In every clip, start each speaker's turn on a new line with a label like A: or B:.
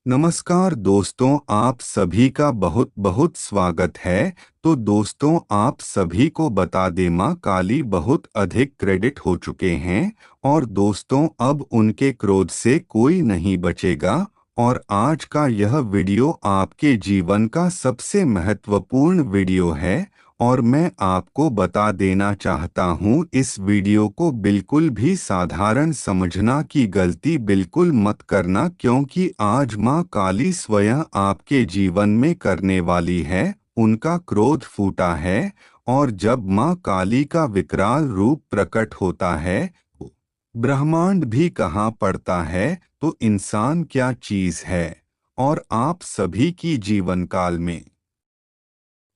A: नमस्कार दोस्तों, आप सभी का बहुत बहुत स्वागत है। तो दोस्तों, आप सभी को बता दें, माँ काली बहुत अधिक क्रेडिट हो चुके हैं और दोस्तों अब उनके क्रोध से कोई नहीं बचेगा। और आज का यह वीडियो आपके जीवन का सबसे महत्वपूर्ण वीडियो है और मैं आपको बता देना चाहता हूँ, इस वीडियो को बिल्कुल भी साधारण समझना की गलती बिल्कुल मत करना, क्योंकि आज माँ काली स्वयं आपके जीवन में करने वाली है। उनका क्रोध फूटा है और जब माँ काली का विकराल रूप प्रकट होता है, ब्रह्मांड भी कहाँ पड़ता है, तो इंसान क्या चीज है। और आप सभी की जीवन काल में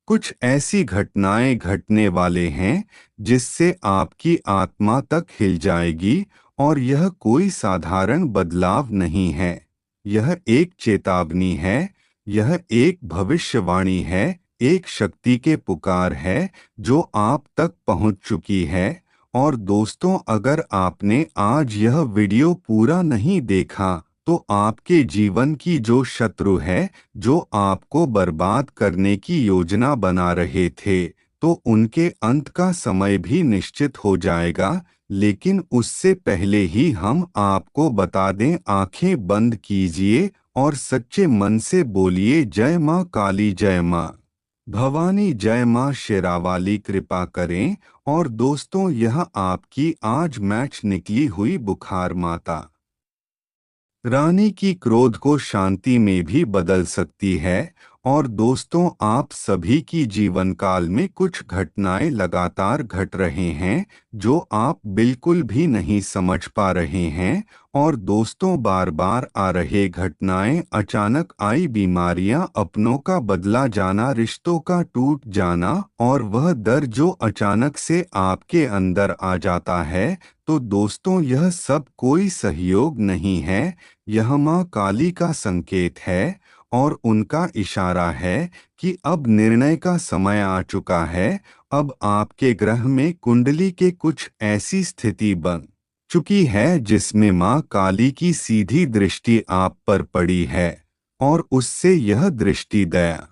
A: कुछ ऐसी घटनाएं घटने वाले हैं जिससे आपकी आत्मा तक हिल जाएगी। और यह कोई साधारण बदलाव नहीं है, यह एक चेतावनी है, यह एक भविष्यवाणी है, एक शक्ति के पुकार है जो आप तक पहुंच चुकी है। और दोस्तों, अगर आपने आज यह वीडियो पूरा नहीं देखा तो आपके जीवन की जो शत्रु है, जो आपको बर्बाद करने की योजना बना रहे थे, तो उनके अंत का समय भी निश्चित हो जाएगा। लेकिन उससे पहले ही हम आपको बता दें, आंखें बंद कीजिए और सच्चे मन से बोलिए, जय माँ काली, जय माँ भवानी, जय माँ शेरावाली, कृपा करें। और दोस्तों, यह आपकी आज मैच निकली हुई बुखार माता रानी की क्रोध को शांति में भी बदल सकती है। और दोस्तों, आप सभी की जीवन काल में कुछ घटनाएं लगातार घट रहे हैं जो आप बिल्कुल भी नहीं समझ पा रहे हैं। और दोस्तों, बार बार आ रहे घटनाएं, अचानक आई बीमारियां, अपनों का बदला जाना, रिश्तों का टूट जाना और वह डर जो अचानक से आपके अंदर आ जाता है, तो दोस्तों यह सब कोई सहयोग नहीं है, यह माँ काली का संकेत है और उनका इशारा है कि अब निर्णय का समय आ चुका है। अब आपके ग्रह में कुंडली के कुछ ऐसी स्थिति बन चुकी है जिसमें माँ काली की सीधी दृष्टि आप पर पड़ी है। और उससे यह दृष्टि दया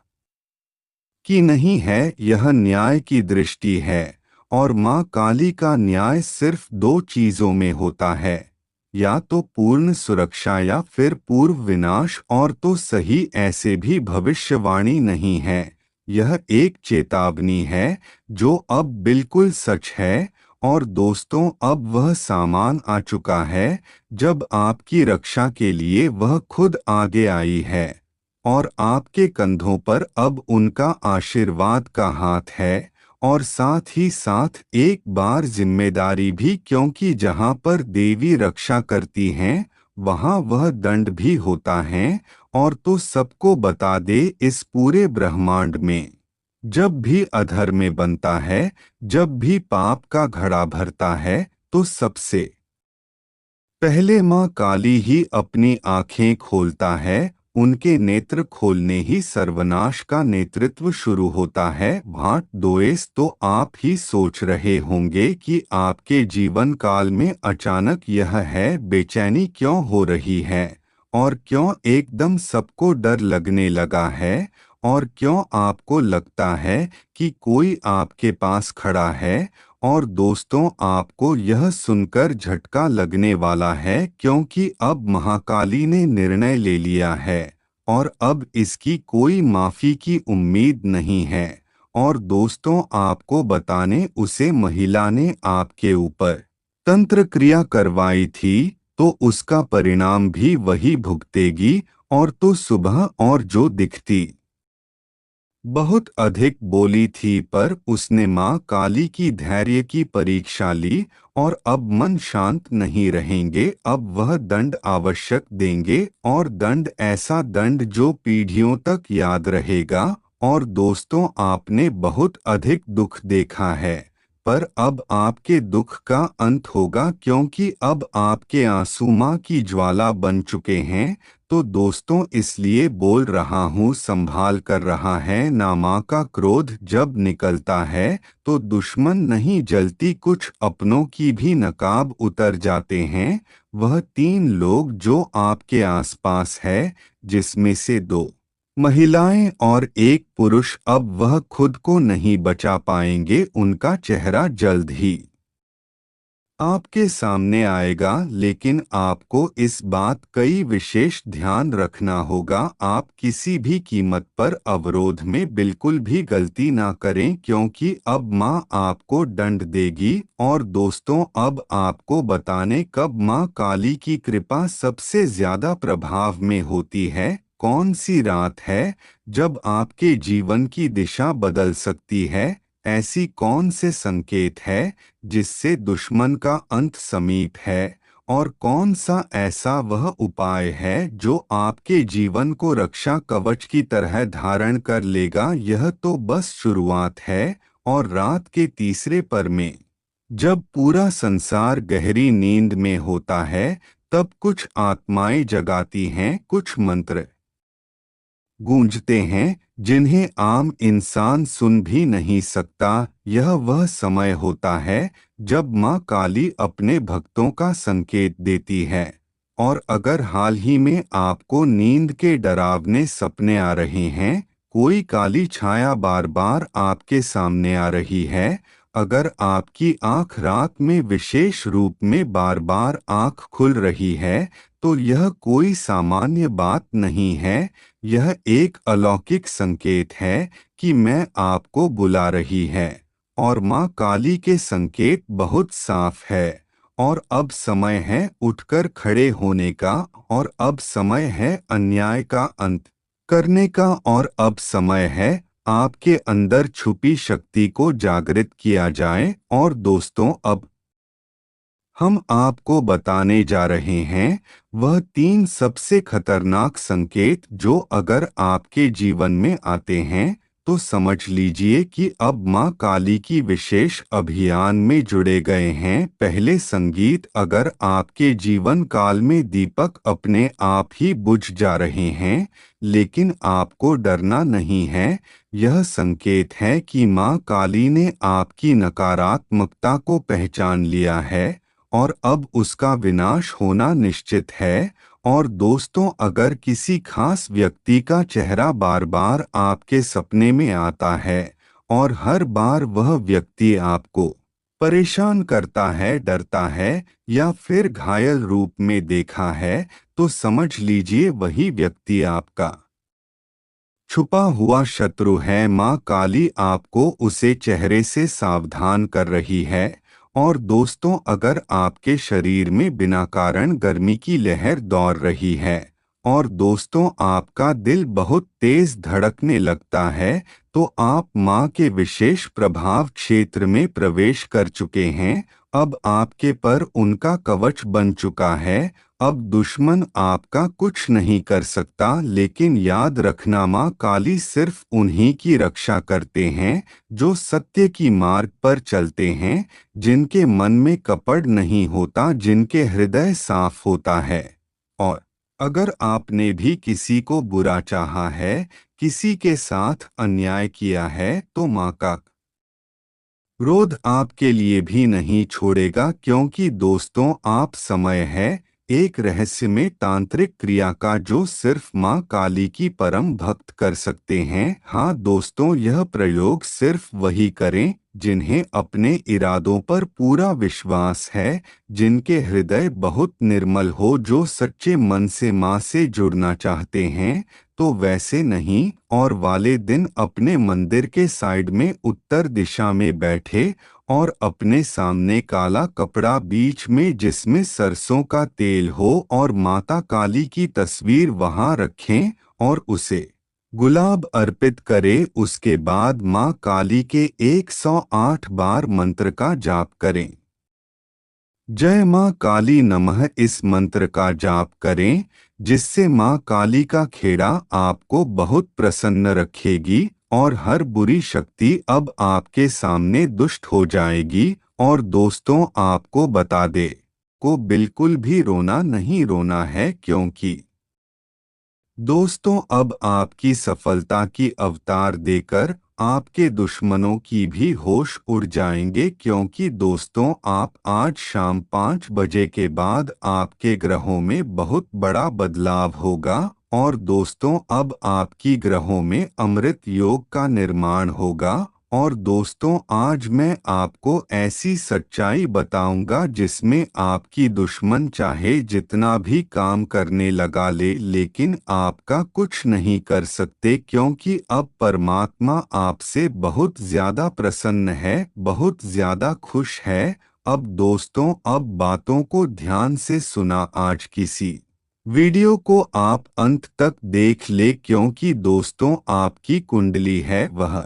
A: की नहीं है, यह न्याय की दृष्टि है। और माँ काली का न्याय सिर्फ दो चीजों में होता है, या तो पूर्ण सुरक्षा या फिर पूर्व विनाश। और तो सही ऐसे भी भविष्यवाणी नहीं है, यह एक चेतावनी है जो अब बिल्कुल सच है। और दोस्तों, अब वह सामान आ चुका है जब आपकी रक्षा के लिए वह खुद आगे आई है। और आपके कंधों पर अब उनका आशीर्वाद का हाथ है और साथ ही साथ एक बार जिम्मेदारी भी, क्योंकि जहाँ पर देवी रक्षा करती हैं वहाँ वह दंड भी होता है। और तो सबको बता दे, इस पूरे ब्रह्मांड में जब भी अधर्म बनता है, जब भी पाप का घड़ा भरता है, तो सबसे पहले माँ काली ही अपनी आंखें खोलता है। उनके नेत्र खोलने ही सर्वनाश का नेतृत्व शुरू होता है। भाट दोस्त, तो आप ही सोच रहे होंगे कि आपके जीवन काल में अचानक यह है बेचैनी क्यों हो रही है और क्यों एकदम सबको डर लगने लगा है और क्यों आपको लगता है कि कोई आपके पास खड़ा है। और दोस्तों, आपको यह सुनकर झटका लगने वाला है, क्योंकि अब महाकाली ने निर्णय ले लिया है और अब इसकी कोई माफी की उम्मीद नहीं है। और दोस्तों, आपको बताने, उसे महिला ने आपके ऊपर तंत्र क्रिया करवाई थी, तो उसका परिणाम भी वही भुगतेगी। और तो सुबह और जो दिखती बहुत अधिक बोली थी, पर उसने माँ काली की धैर्य की परीक्षा ली और अब मन शांत नहीं रहेंगे। अब वह दंड आवश्यक देंगे और दंड, ऐसा दंड जो पीढ़ियों तक याद रहेगा। और दोस्तों, आपने बहुत अधिक दुख देखा है, पर अब आपके दुख का अंत होगा, क्योंकि अब आपके आंसू माँ की ज्वाला बन चुके हैं। तो दोस्तों इसलिए बोल रहा हूँ, संभाल कर रहा है ना। माँ का क्रोध जब निकलता है तो दुश्मन नहीं जलती, कुछ अपनों की भी नकाब उतर जाते हैं। वह 3 लोग जो आपके आसपास है, जिसमें से 2 महिलाएं और 1 पुरुष, अब वह खुद को नहीं बचा पाएंगे। उनका चेहरा जल्द ही आपके सामने आएगा, लेकिन आपको इस बात कई विशेष ध्यान रखना होगा। आप किसी भी कीमत पर अवरोध में बिल्कुल भी गलती ना करें, क्योंकि अब माँ आपको दंड देगी। और दोस्तों, अब आपको बताने कब माँ काली की कृपा सबसे ज्यादा प्रभाव में होती है। कौन सी रात है जब आपके जीवन की दिशा बदल सकती है। ऐसी कौन से संकेत है जिससे दुश्मन का अंत समीप है। और कौन सा ऐसा वह उपाय है जो आपके जीवन को रक्षा कवच की तरह धारण कर लेगा। यह तो बस शुरुआत है। और रात के तीसरे पहर में जब पूरा संसार गहरी नींद में होता है, तब कुछ आत्माएं जगाती हैं, कुछ मंत्र गूंजते हैं जिन्हें आम इंसान सुन भी नहीं सकता। यह वह समय होता है जब माँ काली अपने भक्तों का संकेत देती है। और अगर हाल ही में आपको नींद के डरावने सपने आ रहे हैं, कोई काली छाया बार बार आपके सामने आ रही है, अगर आपकी आंख रात में विशेष रूप में बार बार आंख खुल रही है, तो यह कोई सामान्य बात नहीं है। यह एक अलौकिक संकेत है कि मैं आपको बुला रही है। और माँ काली के संकेत बहुत साफ है। और अब समय है उठकर खड़े होने का। और अब समय है अन्याय का अंत करने का। और अब समय है आपके अंदर छुपी शक्ति को जागृत किया जाए। और दोस्तों, अब हम आपको बताने जा रहे हैं वह 3 सबसे खतरनाक संकेत जो अगर आपके जीवन में आते हैं तो समझ लीजिए कि अब माँ काली की विशेष अभियान में जुड़े गए हैं। पहले संगीत, अगर आपके जीवन काल में दीपक अपने आप ही बुझ जा रहे हैं, लेकिन आपको डरना नहीं है। यह संकेत है कि माँ काली ने आपकी नकारात्मकता को पहचान लिया है और अब उसका विनाश होना निश्चित है। और दोस्तों, अगर किसी खास व्यक्ति का चेहरा बार बार आपके सपने में आता है और हर बार वह व्यक्ति आपको परेशान करता है, डरता है या फिर घायल रूप में देखा है, तो समझ लीजिए वही व्यक्ति आपका छुपा हुआ शत्रु है। माँ काली आपको उसे चेहरे से सावधान कर रही है। और दोस्तों, अगर आपके शरीर में बिना कारण गर्मी की लहर दौड़ रही है और दोस्तों आपका दिल बहुत तेज धड़कने लगता है, तो आप माँ के विशेष प्रभाव क्षेत्र में प्रवेश कर चुके हैं। अब आपके पर उनका कवच बन चुका है। अब दुश्मन आपका कुछ नहीं कर सकता। लेकिन याद रखना, माँ काली सिर्फ उन्हीं की रक्षा करते हैं जो सत्य की मार्ग पर चलते हैं, जिनके मन में कपट नहीं होता, जिनके हृदय साफ होता है। और अगर आपने भी किसी को बुरा चाहा है, किसी के साथ अन्याय किया है, तो माँ का क्रोध आपके लिए भी नहीं छोड़ेगा। क्योंकि दोस्तों, आप समय है एक रहस्यमय तांत्रिक क्रिया का जो सिर्फ माँ काली की परम भक्त कर सकते हैं। हाँ दोस्तों, यह प्रयोग सिर्फ वही करें जिन्हें अपने इरादों पर पूरा विश्वास है, जिनके हृदय बहुत निर्मल हो, जो सच्चे मन से माँ से जुड़ना चाहते हैं। तो वैसे नहीं और वाले दिन अपने मंदिर के साइड में उत्तर दिशा में बैठे और अपने सामने काला कपड़ा बीच में जिसमें सरसों का तेल हो और माता काली की तस्वीर वहां रखें और उसे गुलाब अर्पित करें। उसके बाद माँ काली के 108 बार मंत्र का जाप करें। जय माँ काली नमः इस मंत्र का जाप करें, जिससे माँ काली का खेड़ा आपको बहुत प्रसन्न रखेगी और हर बुरी शक्ति अब आपके सामने दुष्ट हो जाएगी। और दोस्तों, आपको बता दे को बिल्कुल भी रोना नहीं रोना है, क्योंकि दोस्तों, अब आपकी सफलता की अवतार देकर आपके दुश्मनों की भी होश उड़ जाएंगे, क्योंकि दोस्तों आप आज शाम 5 बजे के बाद आपके ग्रहों में बहुत बड़ा बदलाव होगा। और दोस्तों अब आपकी ग्रहों में अमृत योग का निर्माण होगा। और दोस्तों आज मैं आपको ऐसी सच्चाई बताऊंगा जिसमें आपकी दुश्मन चाहे जितना भी काम करने लगा ले, लेकिन आपका कुछ नहीं कर सकते, क्योंकि अब परमात्मा आपसे बहुत ज्यादा प्रसन्न है, बहुत ज्यादा खुश है। अब दोस्तों अब बातों को ध्यान से सुना। आज किसी वीडियो को आप अंत तक देख ले, क्योंकि दोस्तों आपकी कुंडली है वह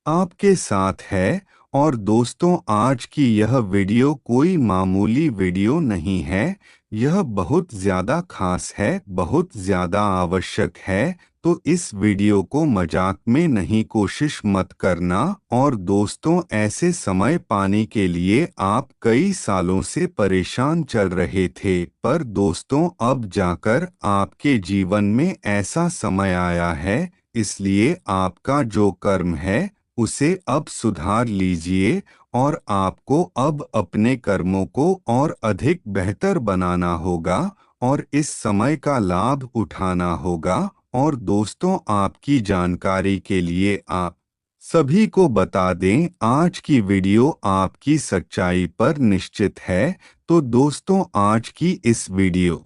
A: आपके साथ है। और दोस्तों आज की यह वीडियो कोई मामूली वीडियो नहीं है, यह बहुत ज़्यादा खास है, बहुत ज़्यादा आवश्यक है। तो इस वीडियो को मजाक में नहीं, कोशिश मत करना। और दोस्तों ऐसे समय पाने के लिए आप कई सालों से परेशान चल रहे थे, पर दोस्तों अब जाकर आपके जीवन में ऐसा समय आया है, इसलिए आपका जो कर्म है उसे अब सुधार लीजिए। और आपको अब अपने कर्मों को और अधिक बेहतर बनाना होगा और इस समय का लाभ उठाना होगा। और दोस्तों आपकी जानकारी के लिए आप सभी को बता दें, आज की वीडियो आपकी सच्चाई पर निश्चित है। तो दोस्तों आज की इस वीडियो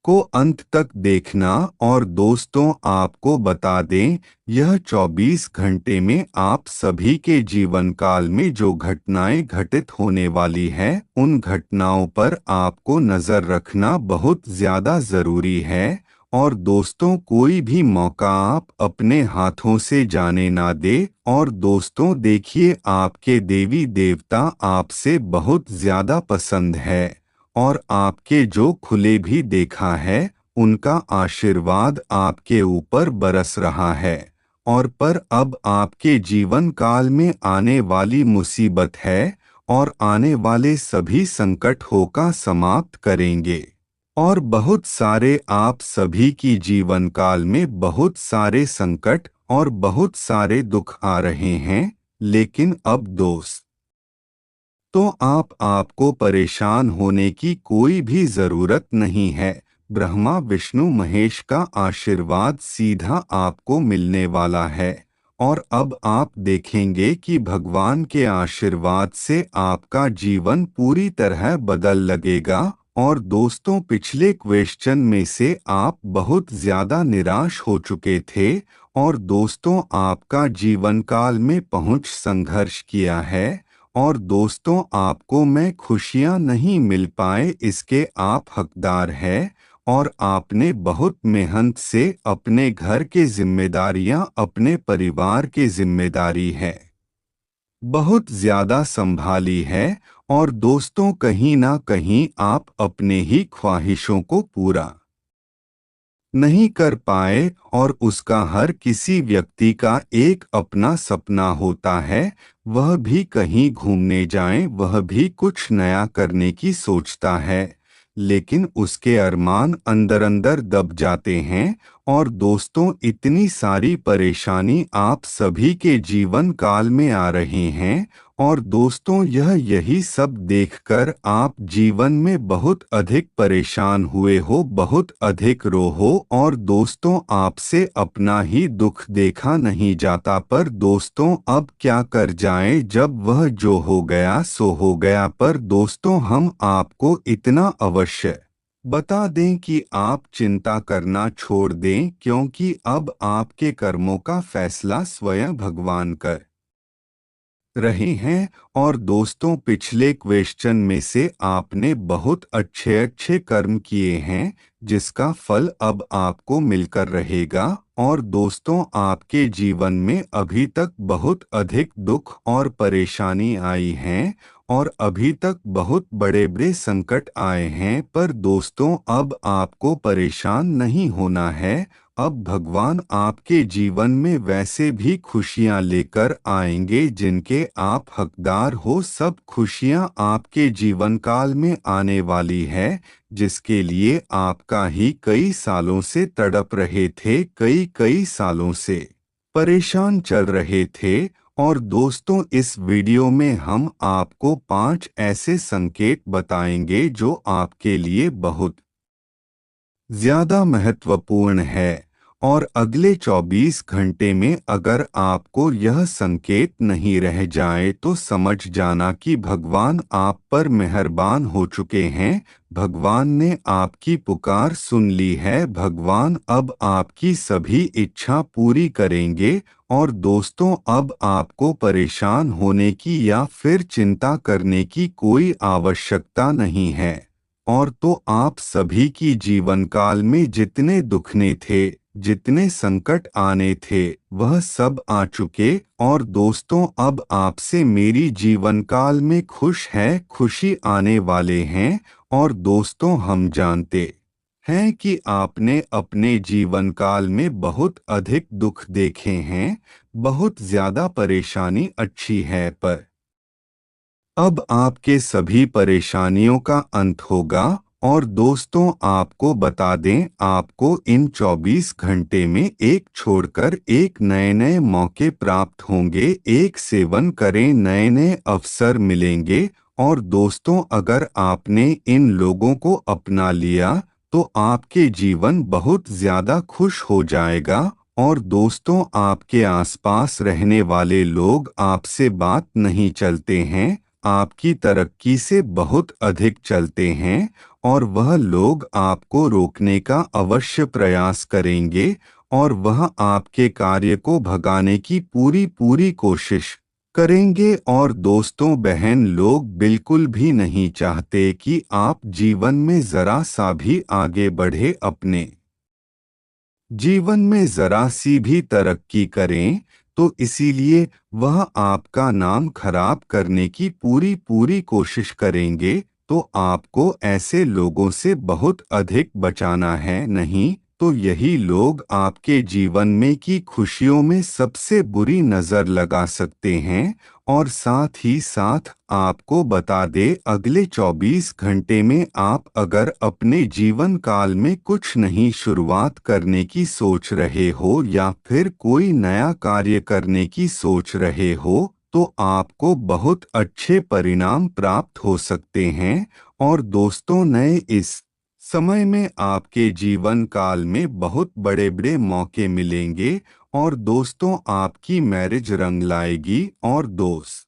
A: को अंत तक देखना। और दोस्तों आपको बता दें, यह 24 घंटे में आप सभी के जीवन काल में जो घटनाएं घटित होने वाली हैं, उन घटनाओं पर आपको नज़र रखना बहुत ज़्यादा ज़रूरी है। और दोस्तों कोई भी मौका आप अपने हाथों से जाने ना दे। और दोस्तों देखिए, आपके देवी देवता आपसे बहुत ज़्यादा पसंद है और आपके जो खुले भी देखा है, उनका आशीर्वाद आपके ऊपर बरस रहा है। और पर अब आपके जीवन काल में आने वाली मुसीबत है और आने वाले सभी संकट होकर समाप्त करेंगे। और बहुत सारे आप सभी की जीवन काल में बहुत सारे संकट और बहुत सारे दुख आ रहे हैं, लेकिन अब दोस्त तो आपको परेशान होने की कोई भी जरूरत नहीं है। ब्रह्मा विष्णु महेश का आशीर्वाद सीधा आपको मिलने वाला है। और अब आप देखेंगे कि भगवान के आशीर्वाद से आपका जीवन पूरी तरह बदल लगेगा। और दोस्तों पिछले क्वेश्चन में से आप बहुत ज्यादा निराश हो चुके थे और दोस्तों आपका जीवन काल में पहुंच संघर्ष किया है। और दोस्तों आपको मैं खुशियां नहीं मिल पाए, इसके आप हकदार हैं। और आपने बहुत मेहनत से अपने घर के जिम्मेदारियां, अपने परिवार की जिम्मेदारी है, बहुत ज्यादा संभाली है। और दोस्तों कहीं ना कहीं आप अपने ही ख्वाहिशों को पूरा नहीं कर पाए। और उसका हर किसी व्यक्ति का एक अपना सपना होता है, वह भी कहीं घूमने जाए, वह भी कुछ नया करने की सोचता है, लेकिन उसके अरमान अंदर अंदर दब जाते हैं। और दोस्तों इतनी सारी परेशानी आप सभी के जीवन काल में आ रही हैं। और दोस्तों यही सब देखकर आप जीवन में बहुत अधिक परेशान हुए हो, बहुत अधिक रो हो। और दोस्तों आपसे अपना ही दुख देखा नहीं जाता, पर दोस्तों अब क्या कर जाएं, जब वह जो हो गया सो हो गया। पर दोस्तों हम आपको इतना अवश्य बता दें कि आप चिंता करना छोड़ दें, क्योंकि अब आपके कर्मों का फैसला स्वयं भगवान कर रहे हैं। और दोस्तों पिछले क्वेश्चन में से आपने बहुत अच्छे अच्छे कर्म किए हैं, जिसका फल अब आपको मिलकर रहेगा। और दोस्तों आपके जीवन में अभी तक बहुत अधिक दुख और परेशानी आई हैं। और अभी तक बहुत बड़े बड़े संकट आए हैं, पर दोस्तों अब आपको परेशान नहीं होना है। अब भगवान आपके जीवन में वैसे भी खुशियां लेकर आएंगे जिनके आप हकदार हो। सब खुशियां आपके जीवन काल में आने वाली है, जिसके लिए आपका ही कई सालों से तड़प रहे थे, कई कई सालों से परेशान चल रहे थे। और दोस्तों, इस वीडियो में हम आपको 5 ऐसे संकेत बताएंगे जो आपके लिए बहुत ज्यादा महत्वपूर्ण है। और अगले 24 घंटे में अगर आपको यह संकेत नहीं रह जाए तो समझ जाना कि भगवान आप पर मेहरबान हो चुके हैं। भगवान ने आपकी पुकार सुन ली है। भगवान अब आपकी सभी इच्छा पूरी करेंगे। और दोस्तों, अब आपको परेशान होने की या फिर चिंता करने की कोई आवश्यकता नहीं है। और तो आप सभी की जीवन काल में जितने दुखने थे, जितने संकट आने थे, वह सब आ चुके। और दोस्तों, अब आपसे मेरी जीवन काल में खुशी आने वाले हैं। और दोस्तों, हम जानते हैं कि आपने अपने जीवन काल में बहुत अधिक दुख देखे हैं, बहुत ज्यादा परेशानी अच्छी है, पर अब आपके सभी परेशानियों का अंत होगा। और दोस्तों, आपको बता दें, आपको इन 24 घंटे में एक छोड़कर एक नए नए मौके प्राप्त होंगे। एक सेवन करें, नए नए अवसर मिलेंगे। और दोस्तों, अगर आपने इन लोगों को अपना लिया तो आपके जीवन बहुत ज्यादा खुश हो जाएगा। और दोस्तों, आपके आसपास रहने वाले लोग आपसे बात नहीं चलते हैं, आपकी तरक्की से बहुत अधिक चलते हैं। और वह लोग आपको रोकने का अवश्य प्रयास करेंगे। और वह आपके कार्य को भगाने की पूरी पूरी कोशिश करेंगे। और दोस्तों, बहन लोग बिल्कुल भी नहीं चाहते कि आप जीवन में जरा सा भी आगे बढ़े, अपने जीवन में जरा सी भी तरक्की करें। तो इसीलिए वह आपका नाम खराब करने की पूरी पूरी कोशिश करेंगे। तो आपको ऐसे लोगों से बहुत अधिक बचाना है, नहीं तो यही लोग आपके जीवन में की खुशियों में सबसे बुरी नजर लगा सकते हैं। और साथ ही साथ आपको बता दे, अगले 24 घंटे में आप अगर अपने जीवन काल में कुछ नई शुरुआत करने की सोच रहे हो या फिर कोई नया कार्य करने की सोच रहे हो, तो आपको बहुत अच्छे परिणाम प्राप्त हो सकते हैं। और दोस्तों, नए इस समय में आपके जीवन काल में बहुत बड़े बड़े मौके मिलेंगे। और दोस्तों, आपकी मैरिज रंग लाएगी। और दोस्त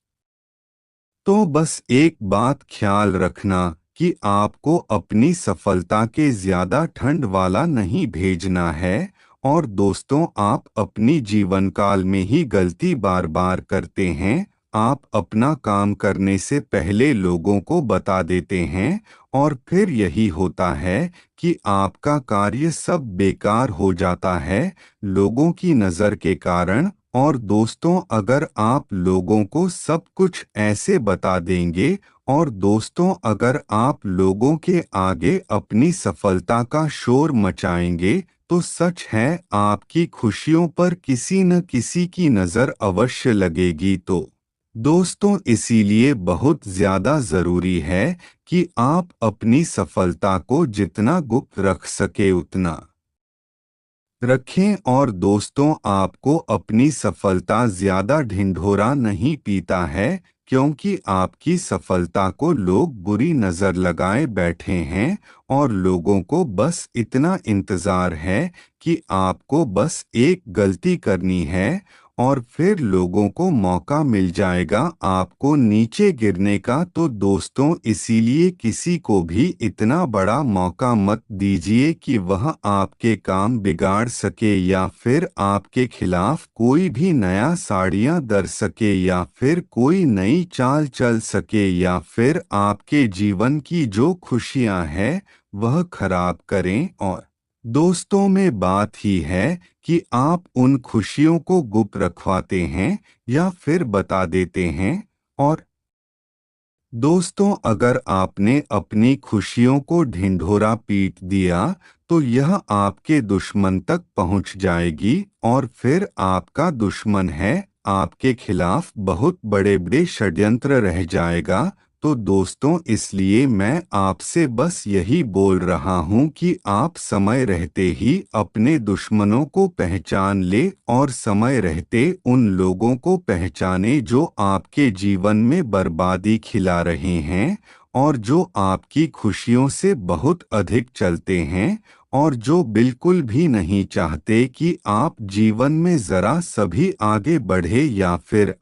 A: तो बस एक बात ख्याल रखना कि आपको अपनी सफलता के ज्यादा ठंड वाला नहीं भेजना है। और दोस्तों, आप अपनी जीवन काल में ही गलती बार बार करते हैं। आप अपना काम करने से पहले लोगों को बता देते हैं, और फिर यही होता है कि आपका कार्य सब बेकार हो जाता है लोगों की नज़र के कारण। और दोस्तों, अगर आप लोगों को सब कुछ ऐसे बता देंगे, और दोस्तों, अगर आप लोगों के आगे अपनी सफलता का शोर मचाएंगे, तो सच है आपकी खुशियों पर किसी न किसी की नज़र अवश्य लगेगी। तो दोस्तों, इसीलिए बहुत ज़्यादा ज़रूरी है कि आप अपनी सफलता को जितना गुप्त रख सके उतना रखें। और दोस्तों, आपको अपनी सफलता ज्यादा ढिंढोरा नहीं पीता है, क्योंकि आपकी सफलता को लोग बुरी नजर लगाए बैठे हैं। और लोगों को बस इतना इंतजार है कि आपको बस एक गलती करनी है, और फिर लोगों को मौका मिल जाएगा आपको नीचे गिरने का। तो दोस्तों, इसीलिए किसी को भी इतना बड़ा मौका मत दीजिए कि वह आपके काम बिगाड़ सके, या फिर आपके खिलाफ कोई भी नया साड़ियाँ दर सके, या फिर कोई नई चाल चल सके, या फिर आपके जीवन की जो खुशियाँ हैं वह खराब करें। और दोस्तों, में बात ही है कि आप उन खुशियों को गुप्त रखवाते हैं या फिर बता देते हैं। और दोस्तों, अगर आपने अपनी खुशियों को ढिंढोरा पीट दिया तो यह आपके दुश्मन तक पहुंच जाएगी और फिर आपका दुश्मन है आपके खिलाफ बहुत बड़े बड़े षड्यंत्र रह जाएगा। तो दोस्तों, इसलिए मैं आपसे बस यही बोल रहा हूं कि आप समय रहते ही अपने दुश्मनों को पहचान ले और समय रहते उन लोगों को पहचाने जो आपके जीवन में बर्बादी खिला रहे हैं और जो आपकी खुशियों से बहुत अधिक चलते हैं और जो बिल्कुल भी नहीं चाहते कि आप जीवन में जरा सभी आगे बढ़े या फिर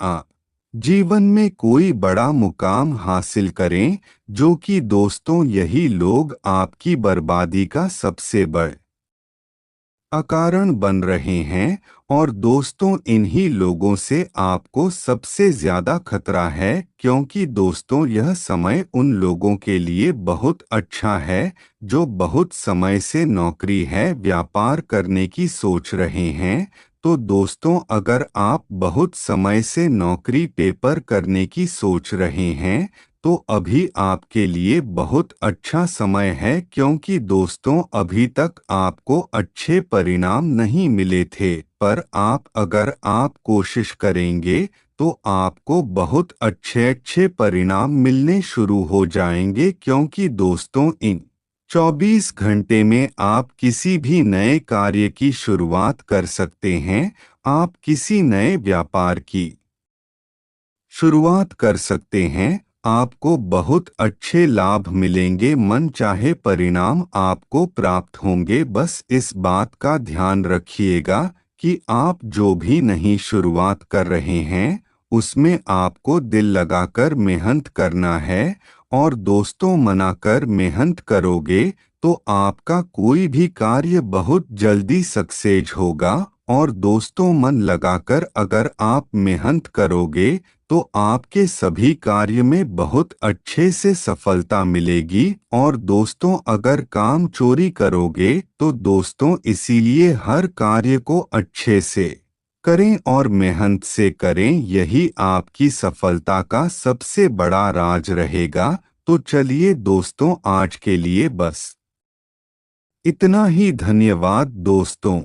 A: जीवन में कोई बड़ा मुकाम हासिल करें, जो कि दोस्तों यही लोग आपकी बर्बादी का सबसे बड़ा अकारण बन रहे हैं। और दोस्तों, इन्हीं लोगों से आपको सबसे ज्यादा खतरा है, क्योंकि दोस्तों यह समय उन लोगों के लिए बहुत अच्छा है जो बहुत समय से नौकरी है व्यापार करने की सोच रहे हैं। तो दोस्तों, अगर आप बहुत समय से नौकरी पेपर करने की सोच रहे हैं तो अभी आपके लिए बहुत अच्छा समय है, क्योंकि दोस्तों अभी तक आपको अच्छे परिणाम नहीं मिले थे, पर अगर आप कोशिश करेंगे तो आपको बहुत अच्छे अच्छे परिणाम मिलने शुरू हो जाएंगे, क्योंकि दोस्तों इन 24 घंटे में आप किसी भी नए कार्य की शुरुआत कर सकते हैं। आप किसी नए व्यापार की शुरुआत कर सकते हैं। आपको बहुत अच्छे लाभ मिलेंगे, मन चाहे परिणाम आपको प्राप्त होंगे। बस इस बात का ध्यान रखिएगा कि आप जो भी नई शुरुआत कर रहे हैं उसमें आपको दिल लगाकर मेहनत करना है। और दोस्तों, मना कर मेहनत करोगे तो आपका कोई भी कार्य बहुत जल्दी सक्सेस होगा। और दोस्तों, मन लगाकर अगर आप मेहनत करोगे तो आपके सभी कार्य में बहुत अच्छे से सफलता मिलेगी। और दोस्तों, अगर काम चोरी करोगे तो दोस्तों इसीलिए हर कार्य को अच्छे से करें और मेहनत से करें, यही आपकी सफलता का सबसे बड़ा राज रहेगा। तो चलिए दोस्तों, आज के लिए बस इतना ही। धन्यवाद दोस्तों।